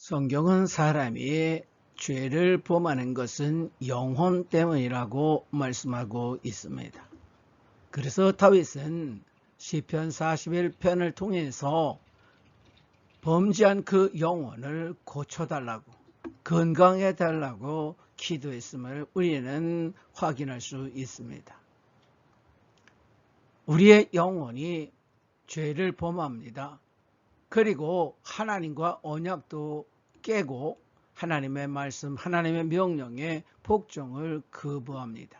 성경은 사람이 죄를 범하는 것은 영혼 때문이라고 말씀하고 있습니다. 그래서 다윗은 시편 41편을 통해서 범죄한 그 영혼을 고쳐달라고, 건강해달라고 기도했음을 우리는 확인할 수 있습니다. 우리의 영혼이 죄를 범합니다. 그리고 하나님과 언약도 깨고 하나님의 말씀, 하나님의 명령에 복종을 거부합니다.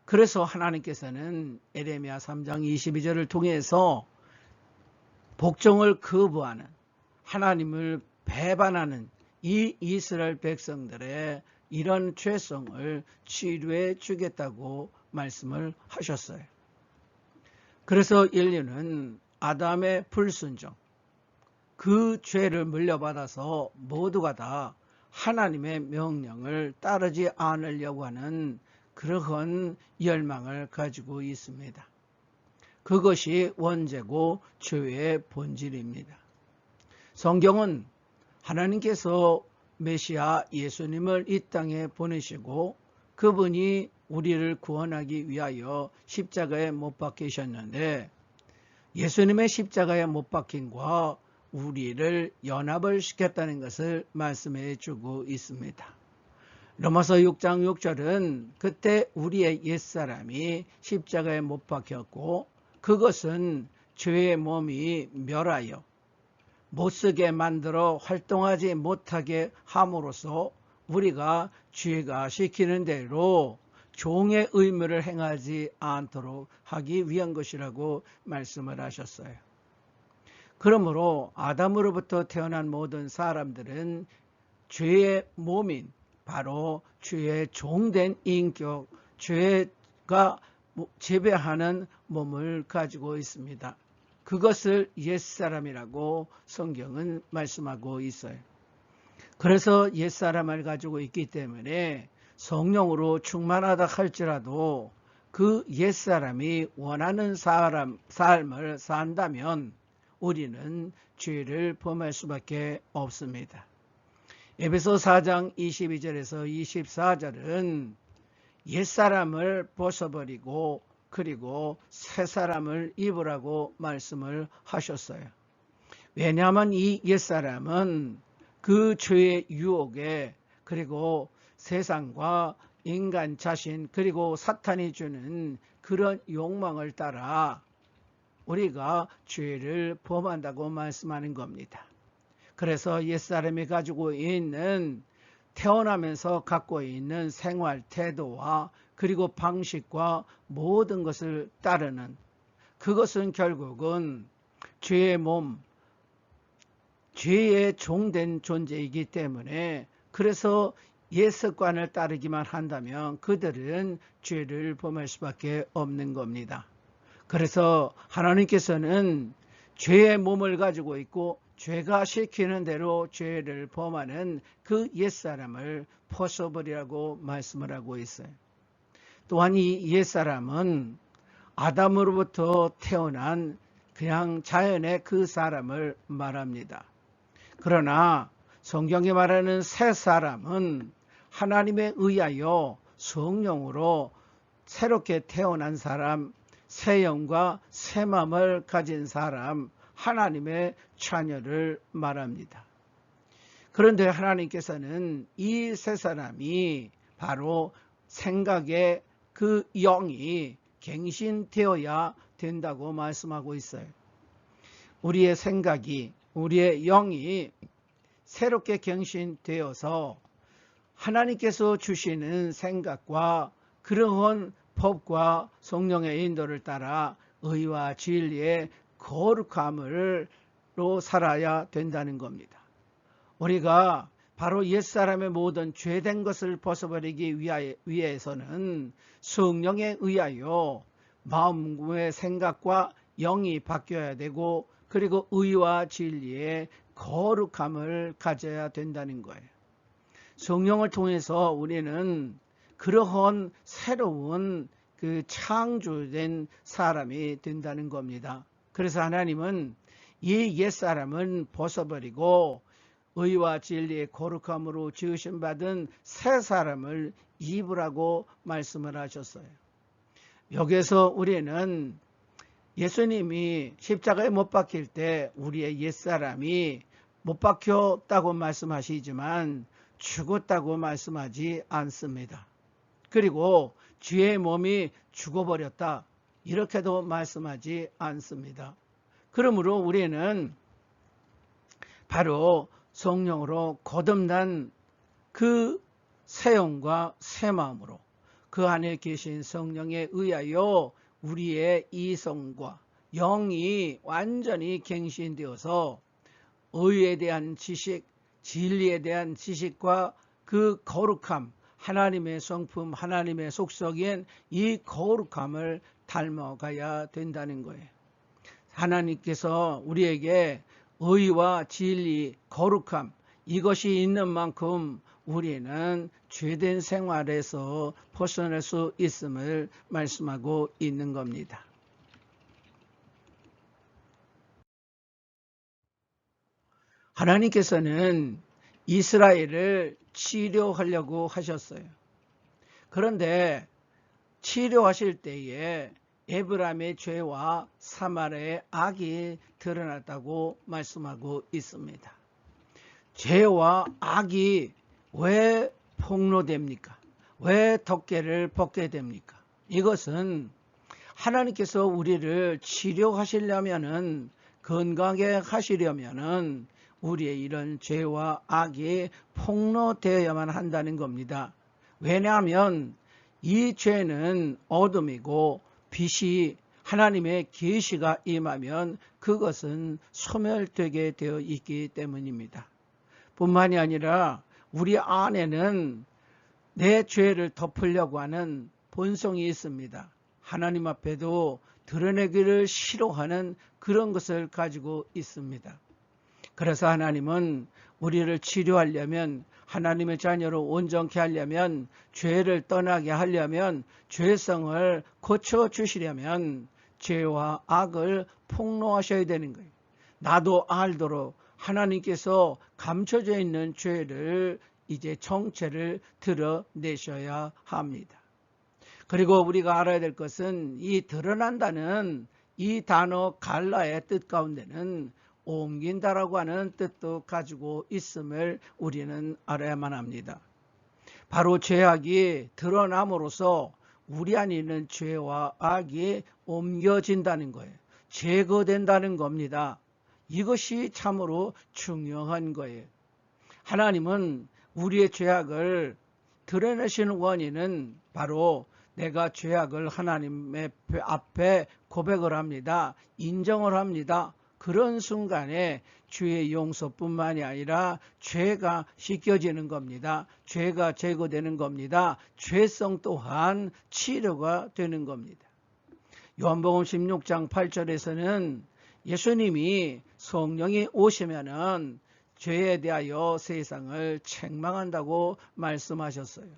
그래서 하나님께서는 에레미야 3장 22절을 통해서 복종을 거부하는, 하나님을 배반하는 이 이스라엘 백성들의 이런 죄성을 치료해 주겠다고 말씀을 하셨어요. 그래서 인류는 아담의 불순종, 그 죄를 물려받아서 모두가 다 하나님의 명령을 따르지 않으려고 하는 그러한 열망을 가지고 있습니다. 그것이 원죄고 죄의 본질입니다. 성경은 하나님께서 메시아 예수님을 이 땅에 보내시고 그분이 우리를 구원하기 위하여 십자가에 못 박히셨는데, 예수님의 십자가에 못 박힘과 우리를 연합을 시켰다는 것을 말씀해 주고 있습니다. 로마서 6장 6절은 그때 우리의 옛사람이 십자가에 못 박혔고 그것은 죄의 몸이 멸하여 못쓰게 만들어 활동하지 못하게 함으로써 우리가 죄가 시키는 대로 종의 의무를 행하지 않도록 하기 위한 것이라고 말씀을 하셨어요. 그러므로 아담으로부터 태어난 모든 사람들은 죄의 몸인, 바로 죄의 종된 인격, 죄가 지배하는 몸을 가지고 있습니다. 그것을 옛사람이라고 성경은 말씀하고 있어요. 그래서 옛사람을 가지고 있기 때문에 성령으로 충만하다 할지라도 그 옛사람이 원하는 삶을 산다면 우리는 죄를 범할 수밖에 없습니다. 에베소 4장 22절에서 24절은 옛사람을 벗어버리고 그리고 새사람을 입으라고 말씀을 하셨어요. 왜냐하면 이 옛사람은 그 죄의 유혹에, 그리고 세상과 인간 자신, 그리고 사탄이 주는 그런 욕망을 따라 우리가 죄를 범한다고 말씀하는 겁니다. 그래서 옛사람이 가지고 있는, 태어나면서 갖고 있는 생활 태도와 그리고 방식과 모든 것을 따르는, 그것은 결국은 죄의 몸, 죄의 종된 존재이기 때문에, 그래서 옛 습관을 따르기만 한다면 그들은 죄를 범할 수밖에 없는 겁니다. 그래서 하나님께서는 죄의 몸을 가지고 있고 죄가 시키는 대로 죄를 범하는 그 옛사람을 벗어버리라고 말씀을 하고 있어요. 또한 이 옛사람은 아담으로부터 태어난 그냥 자연의 그 사람을 말합니다. 그러나 성경이 말하는 새 사람은 하나님에 의하여 성령으로 새롭게 태어난 사람, 새 영과 새 마음을 가진 사람, 하나님의 자녀를 말합니다. 그런데 하나님께서는 이 새 사람이 바로 생각의 그 영이 갱신되어야 된다고 말씀하고 있어요. 우리의 생각이, 우리의 영이 새롭게 갱신되어서 하나님께서 주시는 생각과 그러한 법과 성령의 인도를 따라 의와 진리의 거룩함으로 살아야 된다는 겁니다. 우리가 바로 옛사람의 모든 죄된 것을 벗어버리기 위해서는 성령에 의하여 마음의 생각과 영이 바뀌어야 되고, 그리고 의와 진리의 거룩함을 가져야 된다는 거예요. 성령을 통해서 우리는 그러한 새로운 그 창조된 사람이 된다는 겁니다. 그래서 하나님은 이 옛사람은 벗어버리고 의와 진리의 거룩함으로 지으심 받은 새 사람을 입으라고 말씀을 하셨어요. 여기서 우리는 예수님이 십자가에 못 박힐 때 우리의 옛사람이 못 박혔다고 말씀하시지만 죽었다고 말씀하지 않습니다. 그리고 죄의 몸이 죽어버렸다 이렇게도 말씀하지 않습니다. 그러므로 우리는 바로 성령으로 거듭난 그 새 영과 새 마음으로 그 안에 계신 성령에 의하여 우리의 이성과 영이 완전히 갱신되어서 의에 대한 지식, 진리에 대한 지식과 그 거룩함, 하나님의 성품, 하나님의 속성인 이 거룩함을 닮아가야 된다는 거예요. 하나님께서 우리에게 의와 진리, 거룩함 이것이 있는 만큼 우리는 죄된 생활에서 벗어날 수 있음을 말씀하고 있는 겁니다. 하나님께서는 이스라엘을 치료하려고 하셨어요. 그런데 치료하실 때에 에브라임의 죄와 사마리아의 악이 드러났다고 말씀하고 있습니다. 죄와 악이 왜 폭로됩니까? 왜 덮개를 벗게 됩니까? 이것은 하나님께서 우리를 치료하시려면은 건강하게 하시려면은 우리의 이런 죄와 악이 폭로되어야만 한다는 겁니다. 왜냐하면 이 죄는 어둠이고 빛이 하나님의 계시가 임하면 그것은 소멸되게 되어 있기 때문입니다. 뿐만이 아니라 우리 안에는 내 죄를 덮으려고 하는 본성이 있습니다. 하나님 앞에도 드러내기를 싫어하는 그런 것을 가지고 있습니다. 그래서 하나님은 우리를 치료하려면 하나님의 자녀로 온전케 하려면 죄를 떠나게 하려면 죄성을 고쳐주시려면 죄와 악을 폭로하셔야 되는 거예요. 나도 알도록 하나님께서 감춰져 있는 죄를 이제 정체를 드러내셔야 합니다. 그리고 우리가 알아야 될 것은 이 드러난다는 이 단어 갈라의 뜻 가운데는 옮긴다라고 하는 뜻도 가지고 있음을 우리는 알아야만 합니다. 바로 죄악이 드러남으로써 우리 안에 있는 죄와 악이 옮겨진다는 거예요. 제거된다는 겁니다. 이것이 참으로 중요한 거예요. 하나님은 우리의 죄악을 드러내시는 원인은 바로 내가 죄악을 하나님의 앞에 고백을 합니다. 인정을 합니다. 그런 순간에 죄의 용서뿐만이 아니라 죄가 씻겨지는 겁니다. 죄가 제거되는 겁니다. 죄성 또한 치료가 되는 겁니다. 요한복음 16장 8절에서는 예수님이 성령이 오시면은 죄에 대하여 세상을 책망한다고 말씀하셨어요.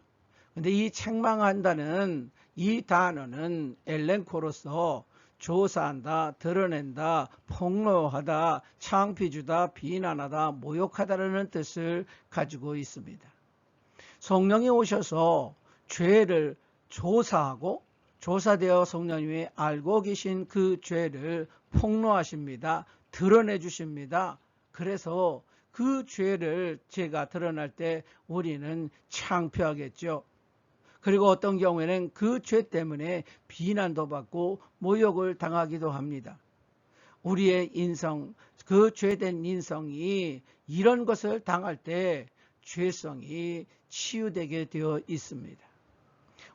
근데 이 책망한다는 이 단어는 엘렌코로서 조사한다, 드러낸다, 폭로하다, 창피주다, 비난하다, 모욕하다라는 뜻을 가지고 있습니다. 성령이 오셔서 죄를 조사하고 조사되어 성령님이 알고 계신 그 죄를 폭로하십니다. 드러내 주십니다. 그래서 그 죄를 제가 드러날 때 우리는 창피하겠죠. 그리고 어떤 경우에는 그 죄 때문에 비난도 받고 모욕을 당하기도 합니다. 우리의 인성, 그 죄된 인성이 이런 것을 당할 때 죄성이 치유되게 되어 있습니다.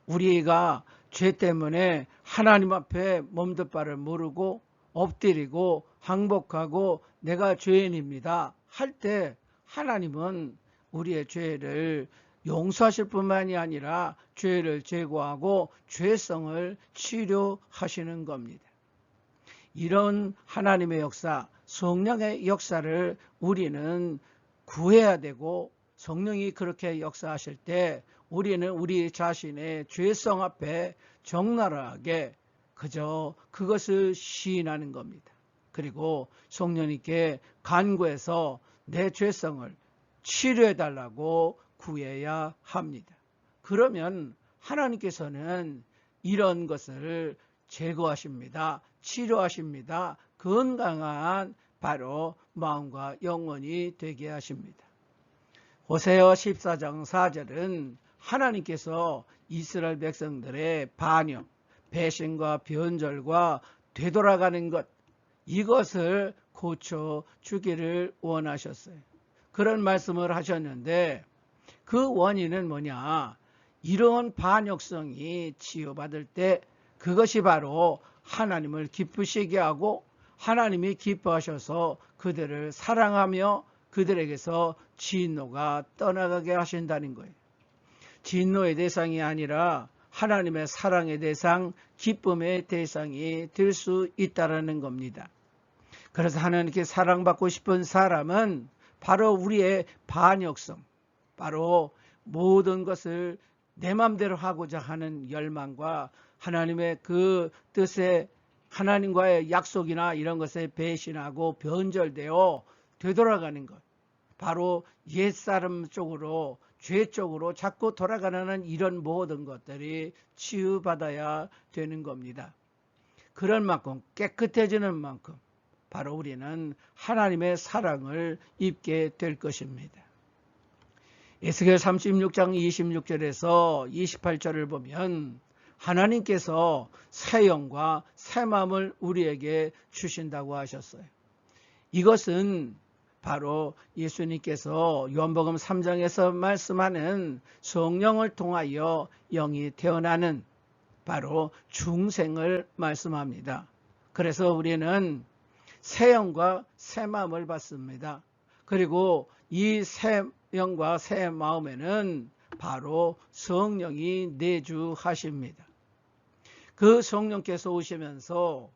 우리가 죄 때문에 하나님 앞에 몸둘 바를 모르고 엎드리고 항복하고 내가 죄인입니다 할 때 하나님은 우리의 죄를 용서하실 뿐만이 아니라 죄를 제거하고 죄성을 치료하시는 겁니다. 이런 하나님의 역사, 성령의 역사를 우리는 구해야 되고 성령이 그렇게 역사하실 때 우리는 우리 자신의 죄성 앞에 적나라하게 그저 그것을 시인하는 겁니다. 그리고 성령님께 간구해서 내 죄성을 치료해 달라고 구해야 합니다. 그러면 하나님께서는 이런 것을 제거하십니다. 치료하십니다. 건강한 바로 마음과 영혼이 되게 하십니다. 호세아 14장 4절은 하나님께서 이스라엘 백성들의 반역, 배신과 변절과 되돌아가는 것, 이것을 고쳐주기를 원하셨어요. 그런 말씀을 하셨는데 그 원인은 뭐냐? 이런 반역성이 치유받을 때 그것이 바로 하나님을 기쁘시게 하고 하나님이 기뻐하셔서 그들을 사랑하며 그들에게서 진노가 떠나가게 하신다는 거예요. 진노의 대상이 아니라 하나님의 사랑의 대상, 기쁨의 대상이 될 수 있다는 겁니다. 그래서 하나님께 사랑받고 싶은 사람은 바로 우리의 반역성, 바로 모든 것을 내 맘대로 하고자 하는 열망과 하나님의 그 뜻에 하나님과의 약속이나 이런 것에 배신하고 변절되어 되돌아가는 것, 바로 옛사람 쪽으로 죄 쪽으로 자꾸 돌아가는 이런 모든 것들이 치유받아야 되는 겁니다. 그런 만큼 깨끗해지는 만큼 바로 우리는 하나님의 사랑을 입게 될 것입니다. 에스겔 36장 26절에서 28절을 보면 하나님께서 새 영과 새 마음을 우리에게 주신다고 하셨어요. 이것은 바로 예수님께서 요한복음 3장에서 말씀하는 성령을 통하여 영이 태어나는 바로 중생을 말씀합니다. 그래서 우리는 새 영과 새 마음을 받습니다. 그리고 이 새 영과 새 마음에는 바로 성령이 내주하십니다. 그 성령께서 오시면서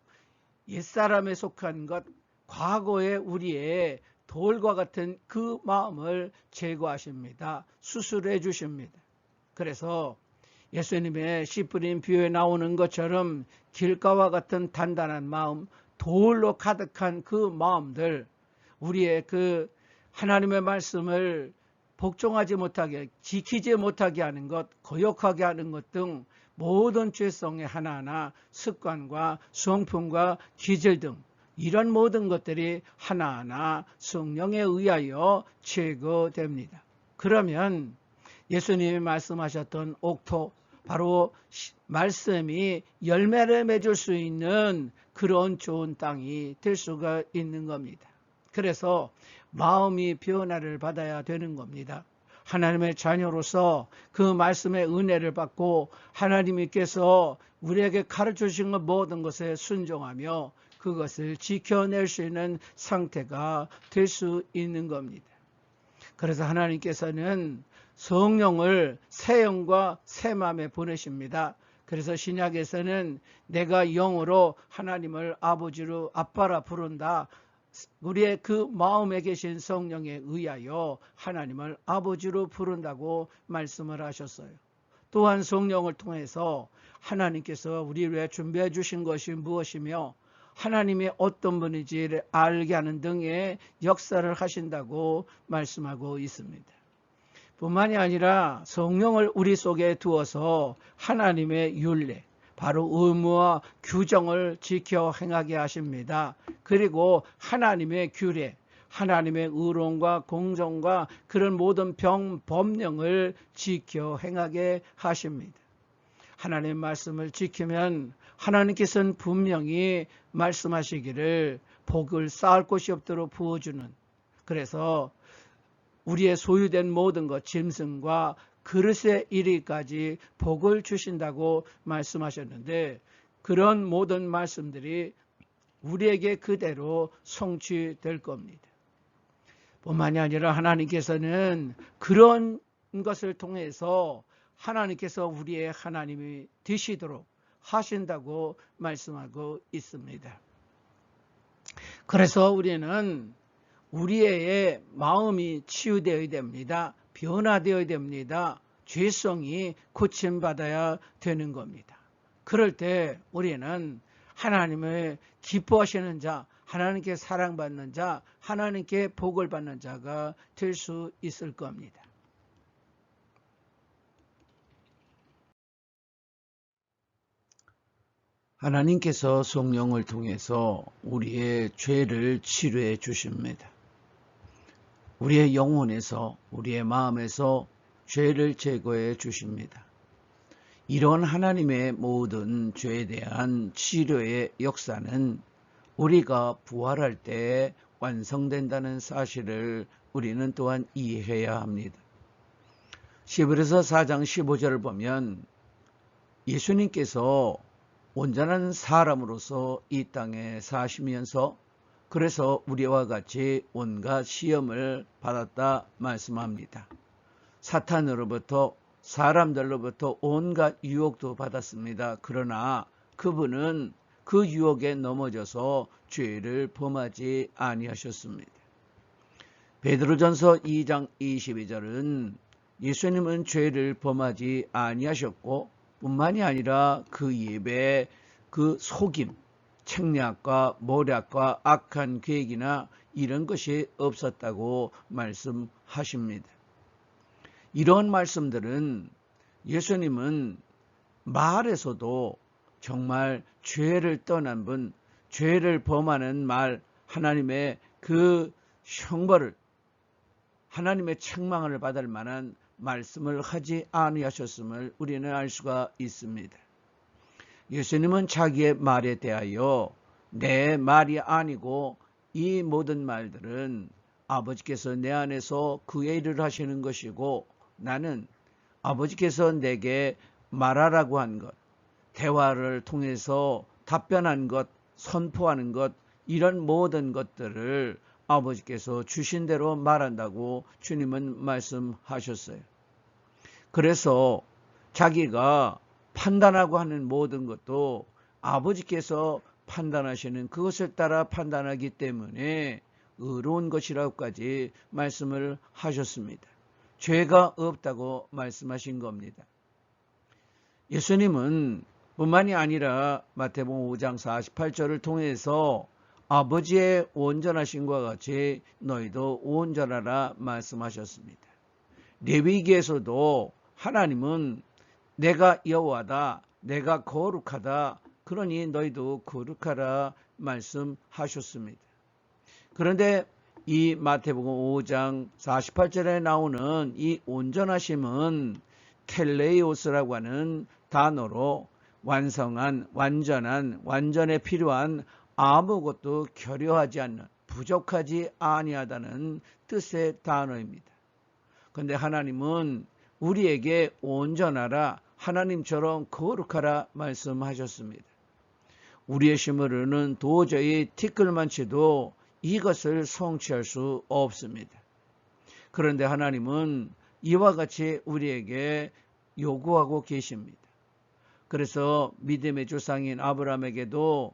옛사람에 속한 것, 과거의 우리의 돌과 같은 그 마음을 제거하십니다. 수술해 주십니다. 그래서 예수님의 씨 뿌린 비유에 나오는 것처럼 길가와 같은 단단한 마음, 돌로 가득한 그 마음들, 우리의 그 하나님의 말씀을 복종하지 못하게, 지키지 못하게 하는 것, 거역하게 하는 것 등 모든 죄성의 하나하나 습관과 성품과 기질 등 이런 모든 것들이 하나하나 성령에 의하여 제거됩니다. 그러면 예수님이 말씀하셨던 옥토, 바로 말씀이 열매를 맺을 수 있는 그런 좋은 땅이 될 수가 있는 겁니다. 그래서 마음이 변화를 받아야 되는 겁니다. 하나님의 자녀로서 그 말씀의 은혜를 받고 하나님께서 우리에게 가르쳐 주신 모든 것에 순종하며 그것을 지켜낼 수 있는 상태가 될 수 있는 겁니다. 그래서 하나님께서는 성령을 새 영과 새 마음에 보내십니다. 그래서 신약에서는 내가 영으로 하나님을 아버지로 아빠라 부른다. 우리의 그 마음에 계신 성령에 의하여 하나님을 아버지로 부른다고 말씀을 하셨어요. 또한 성령을 통해서 하나님께서 우리를 위해 준비해 주신 것이 무엇이며 하나님이 어떤 분인지를 알게 하는 등의 역사를 하신다고 말씀하고 있습니다. 뿐만이 아니라 성령을 우리 속에 두어서 하나님의 율례, 바로 의무와 규정을 지켜 행하게 하십니다. 그리고 하나님의 규례, 하나님의 의로움과 공정과 그런 모든 법령을 지켜 행하게 하십니다. 하나님의 말씀을 지키면 하나님께서는 분명히 말씀하시기를 복을 쌓을 곳이 없도록 부어주는, 그래서 우리의 소유된 모든 것, 짐승과 그릇에 이르기까지 복을 주신다고 말씀하셨는데 그런 모든 말씀들이 우리에게 그대로 성취될 겁니다. 뿐만이 아니라 하나님께서는 그런 것을 통해서 하나님께서 우리의 하나님이 되시도록 하신다고 말씀하고 있습니다. 그래서 우리는 우리의 마음이 치유되어야 됩니다. 변화되어야 됩니다. 죄성이 고침받아야 되는 겁니다. 그럴 때 우리는 하나님을 기뻐하시는 자, 하나님께 사랑받는 자, 하나님께 복을 받는 자가 될 수 있을 겁니다. 하나님께서 성령을 통해서 우리의 죄를 치료해 주십니다. 우리의 영혼에서, 우리의 마음에서 죄를 제거해 주십니다. 이런 하나님의 모든 죄에 대한 치료의 역사는 우리가 부활할 때 완성된다는 사실을 우리는 또한 이해해야 합니다. 히브리서 4장 15절을 보면 예수님께서 온전한 사람으로서 이 땅에 사시면서 그래서 우리와 같이 온갖 시험을 받았다 말씀합니다. 사탄으로부터 사람들로부터 온갖 유혹도 받았습니다. 그러나 그분은 그 유혹에 넘어져서 죄를 범하지 아니하셨습니다. 베드로전서 2장 22절은 예수님은 죄를 범하지 아니하셨고 뿐만이 아니라 그 입에 그 속임, 책략과 모략과 악한 계획이나 이런 것이 없었다고 말씀하십니다. 이런 말씀들은 예수님은 말에서도 정말 죄를 떠난 분, 죄를 범하는 말, 하나님의 그 형벌을, 하나님의 책망을 받을 만한 말씀을 하지 아니하셨음을 우리는 알 수가 있습니다. 예수님은 자기의 말에 대하여 내 말이 아니고 이 모든 말들은 아버지께서 내 안에서 그의 일을 하시는 것이고 나는 아버지께서 내게 말하라고 한 것, 대화를 통해서 답변한 것, 선포하는 것, 이런 모든 것들을 아버지께서 주신 대로 말한다고 주님은 말씀하셨어요. 그래서 자기가 판단하고 하는 모든 것도 아버지께서 판단하시는 그것을 따라 판단하기 때문에 의로운 것이라고까지 말씀을 하셨습니다. 죄가 없다고 말씀하신 겁니다. 예수님은 뿐만이 아니라 마태복음 5장 48절을 통해서 아버지의 온전하심과 같이 너희도 온전하라 말씀하셨습니다. 레위기에서도 하나님은 내가 여호와다, 내가 거룩하다, 그러니 너희도 거룩하라 말씀하셨습니다. 그런데 이 마태복음 5장 48절에 나오는 이 온전하심은 텔레이오스라고 하는 단어로 완성한, 완전한, 완전에 필요한 아무것도 결여하지 않는, 부족하지 아니하다는 뜻의 단어입니다. 그런데 하나님은 우리에게 온전하라, 하나님처럼 거룩하라 말씀하셨습니다. 우리의 힘으로는 도저히 티끌만치도 이것을 성취할 수 없습니다. 그런데 하나님은 이와 같이 우리에게 요구하고 계십니다. 그래서 믿음의 조상인 아브라함에게도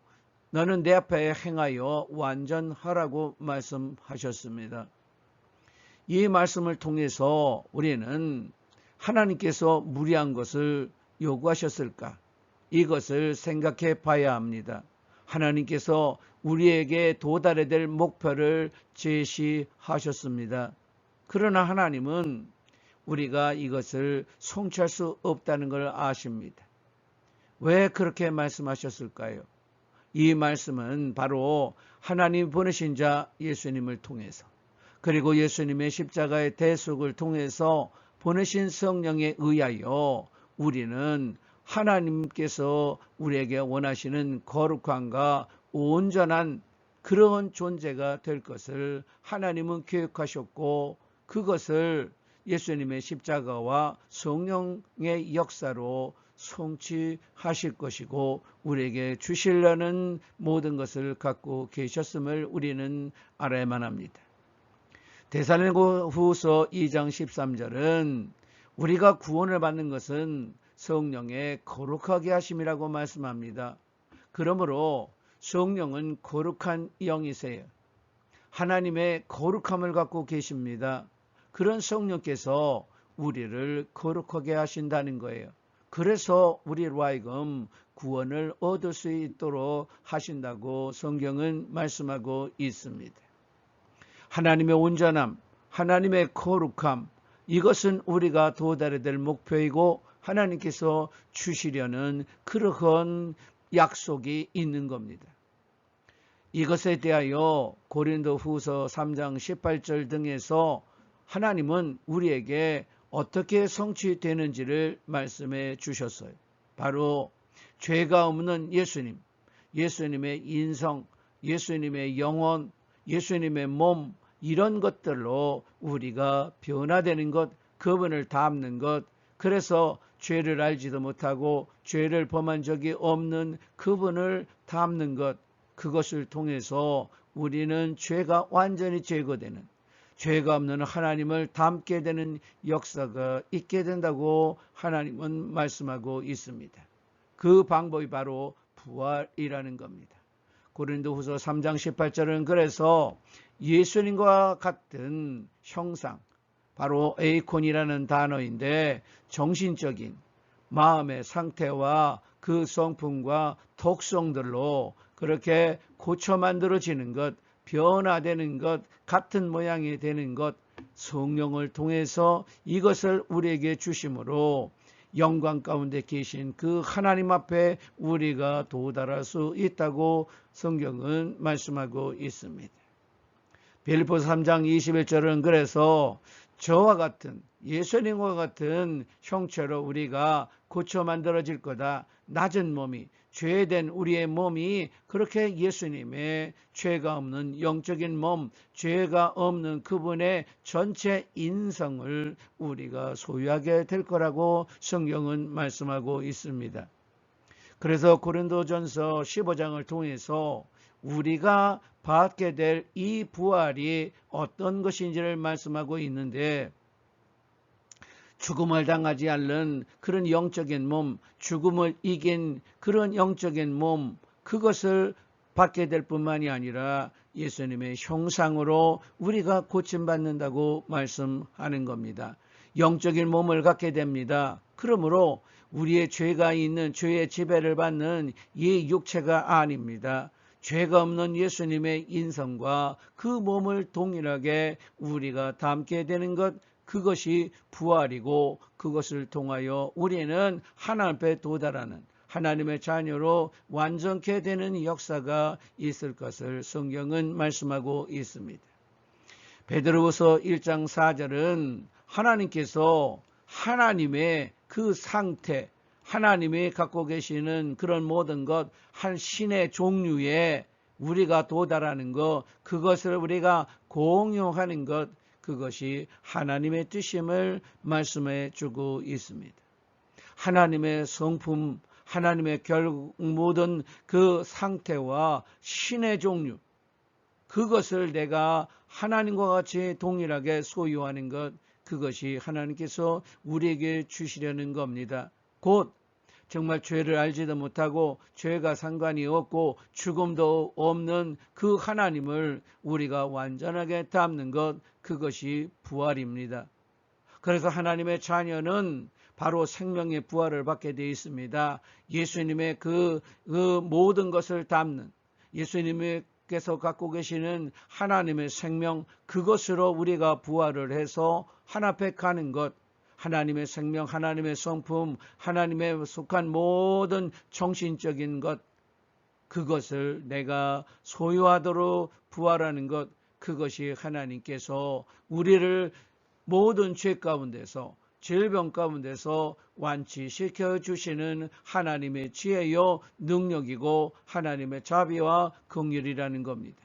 너는 내 앞에 행하여 완전하라고 말씀하셨습니다. 이 말씀을 통해서 우리는 하나님께서 무리한 것을 요구하셨을까? 이것을 생각해 봐야 합니다. 하나님께서 우리에게 도달해야 될 목표를 제시하셨습니다. 그러나 하나님은 우리가 이것을 성취할 수 없다는 걸 아십니다. 왜 그렇게 말씀하셨을까요? 이 말씀은 바로 하나님 보내신 자 예수님을 통해서 그리고 예수님의 십자가의 대속을 통해서 보내신 성령에 의하여 우리는 하나님께서 우리에게 원하시는 거룩함과 온전한 그런 존재가 될 것을 하나님은 계획하셨고 그것을 예수님의 십자가와 성령의 역사로 성취하실 것이고 우리에게 주시려는 모든 것을 갖고 계셨음을 우리는 알아야만 합니다. 데살로니가후서 2장 13절은 우리가 구원을 받는 것은 성령의 거룩하게 하심이라고 말씀합니다. 그러므로 성령은 거룩한 영이세요. 하나님의 거룩함을 갖고 계십니다. 그런 성령께서 우리를 거룩하게 하신다는 거예요. 그래서 우리로 하여금 구원을 얻을 수 있도록 하신다고 성경은 말씀하고 있습니다. 하나님의 온전함, 하나님의 거룩함, 이것은 우리가 도달해야 될 목표이고 하나님께서 주시려는 그러한 약속이 있는 겁니다. 이것에 대하여 고린도후서 3장 18절 등에서 하나님은 우리에게 어떻게 성취되는지를 말씀해 주셨어요. 바로 죄가 없는 예수님, 예수님의 인성, 예수님의 영혼, 예수님의 몸, 이런 것들로 우리가 변화되는 것, 그분을 닮는 것, 그래서 죄를 알지도 못하고 죄를 범한 적이 없는 그분을 닮는 것, 그것을 통해서 우리는 죄가 완전히 제거되는, 죄가 없는 하나님을 닮게 되는 역사가 있게 된다고 하나님은 말씀하고 있습니다. 그 방법이 바로 부활이라는 겁니다. 고린도후서 3장 18절은 그래서 예수님과 같은 형상, 바로 에이콘이라는 단어인데 정신적인 마음의 상태와 그 성품과 독성들로 그렇게 고쳐 만들어지는 것, 변화되는 것, 같은 모양이 되는 것, 성령을 통해서 이것을 우리에게 주심으로 영광 가운데 계신 그 하나님 앞에 우리가 도달할 수 있다고 성경은 말씀하고 있습니다. 빌립보서 3장 21절은 그래서 저와 같은, 예수님과 같은 형체로 우리가 고쳐 만들어질 거다. 낮은 몸이, 죄된 우리의 몸이 그렇게 예수님의 죄가 없는 영적인 몸, 죄가 없는 그분의 전체 인성을 우리가 소유하게 될 거라고 성경은 말씀하고 있습니다. 그래서 고린도전서 15장을 통해서 우리가 받게 될 이 부활이 어떤 것인지를 말씀하고 있는데, 죽음을 당하지 않는 그런 영적인 몸, 죽음을 이긴 그런 영적인 몸, 그것을 받게 될 뿐만이 아니라 예수님의 형상으로 우리가 고침받는다고 말씀하는 겁니다. 영적인 몸을 갖게 됩니다. 그러므로 우리의 죄가 있는, 죄의 지배를 받는 이 육체가 아닙니다. 죄가 없는 예수님의 인성과 그 몸을 동일하게 우리가 닮게 되는 것, 그것이 부활이고, 그것을 통하여 우리는 하나님 앞에 도달하는 하나님의 자녀로 완전케 되는 역사가 있을 것을 성경은 말씀하고 있습니다. 베드로후서 1장 4절은 하나님께서 하나님의 그 상태, 하나님이 갖고 계시는 그런 모든 것, 한 신의 종류에 우리가 도달하는 것, 그것을 우리가 공유하는 것, 그것이 하나님의 뜻임을 말씀해 주고 있습니다. 하나님의 성품, 하나님의 결국 모든 그 상태와 신의 종류, 그것을 내가 하나님과 같이 동일하게 소유하는 것, 그것이 하나님께서 우리에게 주시려는 겁니다. 곧 정말 죄를 알지도 못하고 죄가 상관이 없고 죽음도 없는 그 하나님을 우리가 완전하게 닮는 것, 그것이 부활입니다. 그래서 하나님의 자녀는 바로 생명의 부활을 받게 되어 있습니다. 예수님의 그 모든 것을 담는, 예수님께서 갖고 계시는 하나님의 생명, 그것으로 우리가 부활을 해서 하나님 앞에 가는 것, 하나님의 생명, 하나님의 성품, 하나님의 속한 모든 정신적인 것, 그것을 내가 소유하도록 부활하는 것, 그것이 하나님께서 우리를 모든 죄 가운데서, 질병 가운데서 완치시켜 주시는 하나님의 지혜요 능력이고 하나님의 자비와 긍휼이라는 겁니다.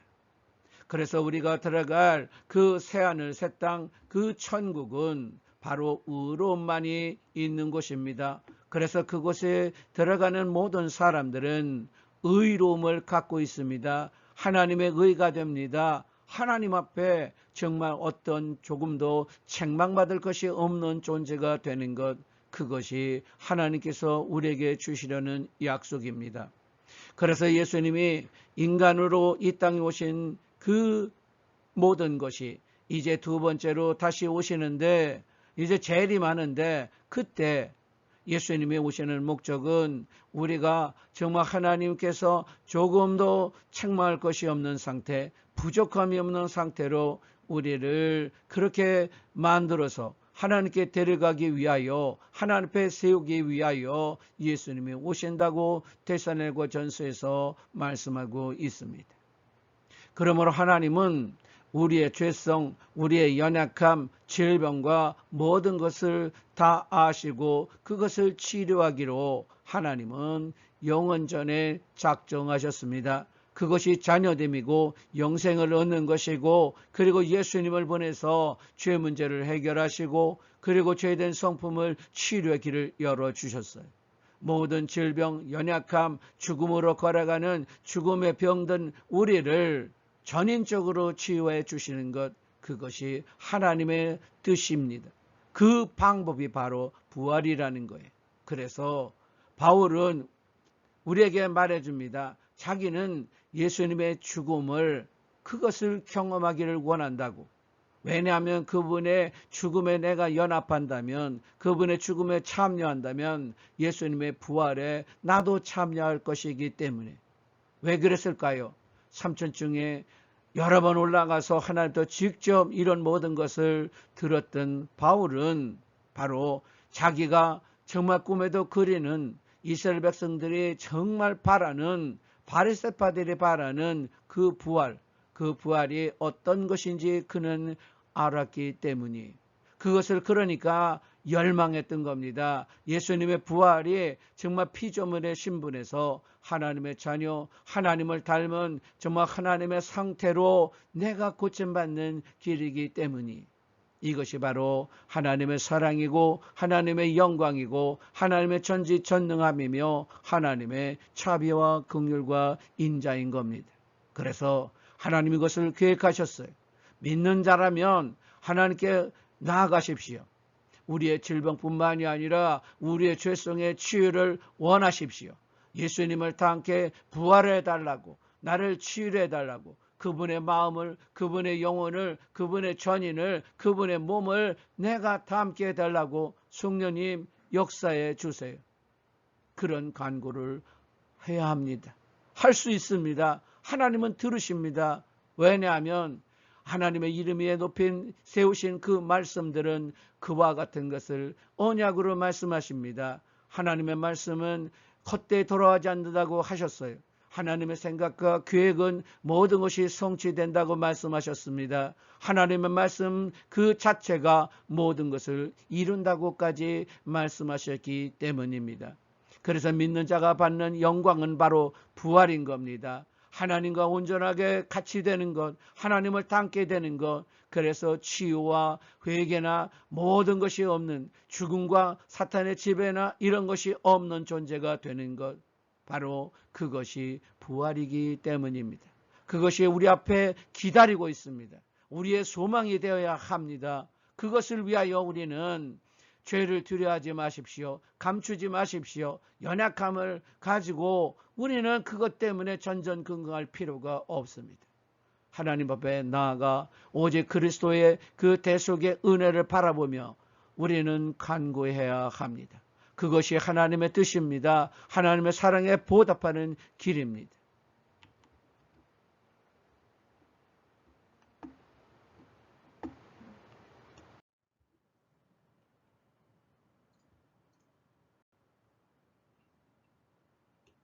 그래서 우리가 들어갈 그 새하늘 새 땅, 그 천국은 바로 의로움만이 있는 곳입니다. 그래서 그곳에 들어가는 모든 사람들은 의로움을 갖고 있습니다. 하나님의 의가 됩니다. 하나님 앞에 정말 어떤 조금도 책망받을 것이 없는 존재가 되는 것, 그것이 하나님께서 우리에게 주시려는 약속입니다. 그래서 예수님이 인간으로 이 땅에 오신 그 모든 것이 이제 두 번째로 다시 오시는데, 이제 재림하는데, 그때 예수님이 오시는 목적은 우리가 정말 하나님께서 조금도 책망할 것이 없는 상태, 부족함이 없는 상태로 우리를 그렇게 만들어서 하나님께 데려가기 위하여, 하나님 앞에 세우기 위하여 예수님이 오신다고 데살로니가 전서에서 말씀하고 있습니다. 그러므로 하나님은 우리의 죄성, 우리의 연약함, 질병과 모든 것을 다 아시고 그것을 치료하기로 하나님은 영원전에 작정하셨습니다. 그것이 자녀됨이고 영생을 얻는 것이고, 그리고 예수님을 보내서 죄 문제를 해결하시고, 그리고 죄된 성품을 치료의 길을 열어주셨어요. 모든 질병, 연약함, 죽음으로 걸어가는 죽음의 병든 우리를 전인적으로 치유해 주시는 것, 그것이 하나님의 뜻입니다. 그 방법이 바로 부활이라는 거예요. 그래서 바울은 우리에게 말해줍니다. 자기는 예수님의 죽음을, 그것을 경험하기를 원한다고. 왜냐하면 그분의 죽음에 내가 연합한다면, 그분의 죽음에 참여한다면 예수님의 부활에 나도 참여할 것이기 때문에. 왜 그랬을까요? 삼천중에 여러 번 올라가서 하나님도 직접 이런 모든 것을 들었던 바울은 바로 자기가 정말 꿈에도 그리는, 이스라엘 백성들이 정말 바라는, 바리새파들이 바라는 그 부활이 어떤 것인지 그는 알았기 때문이, 그것을 그러니까 열망했던 겁니다. 예수님의 부활이 정말 피조물의 신분에서 하나님의 자녀, 하나님을 닮은 정말 하나님의 상태로 내가 고침받는 길이기 때문이, 이것이 바로 하나님의 사랑이고 하나님의 영광이고 하나님의 전지전능함이며 하나님의 자비와 긍휼과 인자인 겁니다. 그래서 하나님이 이것을 계획하셨어요. 믿는 자라면 하나님께 나아가십시오. 우리의 질병뿐만이 아니라 우리의 죄성의 치유를 원하십시오. 예수님을 다 함께 부활해달라고, 나를 치유해달라고, 그분의 마음을, 그분의 영혼을, 그분의 전인을, 그분의 몸을 내가 다 함께 해달라고 성령님 역사해 주세요. 그런 간구를 해야 합니다. 할 수 있습니다. 하나님은 들으십니다. 왜냐하면 하나님의 이름 위에 높인 세우신 그 말씀들은 그와 같은 것을 언약으로 말씀하십니다. 하나님의 말씀은 헛되이 돌아가지 않는다고 하셨어요. 하나님의 생각과 계획은 모든 것이 성취된다고 말씀하셨습니다. 하나님의 말씀 그 자체가 모든 것을 이룬다고까지 말씀하셨기 때문입니다. 그래서 믿는 자가 받는 영광은 바로 부활인 겁니다. 하나님과 온전하게 같이 되는 것, 하나님을 닮게 되는 것, 그래서 치유와 회개나 모든 것이 없는, 죽음과 사탄의 지배나 이런 것이 없는 존재가 되는 것, 바로 그것이 부활이기 때문입니다. 그것이 우리 앞에 기다리고 있습니다. 우리의 소망이 되어야 합니다. 그것을 위하여 우리는 죄를 두려워하지 마십시오. 감추지 마십시오. 연약함을 가지고 우리는 그것 때문에 전전긍긍할 필요가 없습니다. 하나님 앞에 나아가 오직 그리스도의 그 대속의 은혜를 바라보며 우리는 간구해야 합니다. 그것이 하나님의 뜻입니다. 하나님의 사랑에 보답하는 길입니다.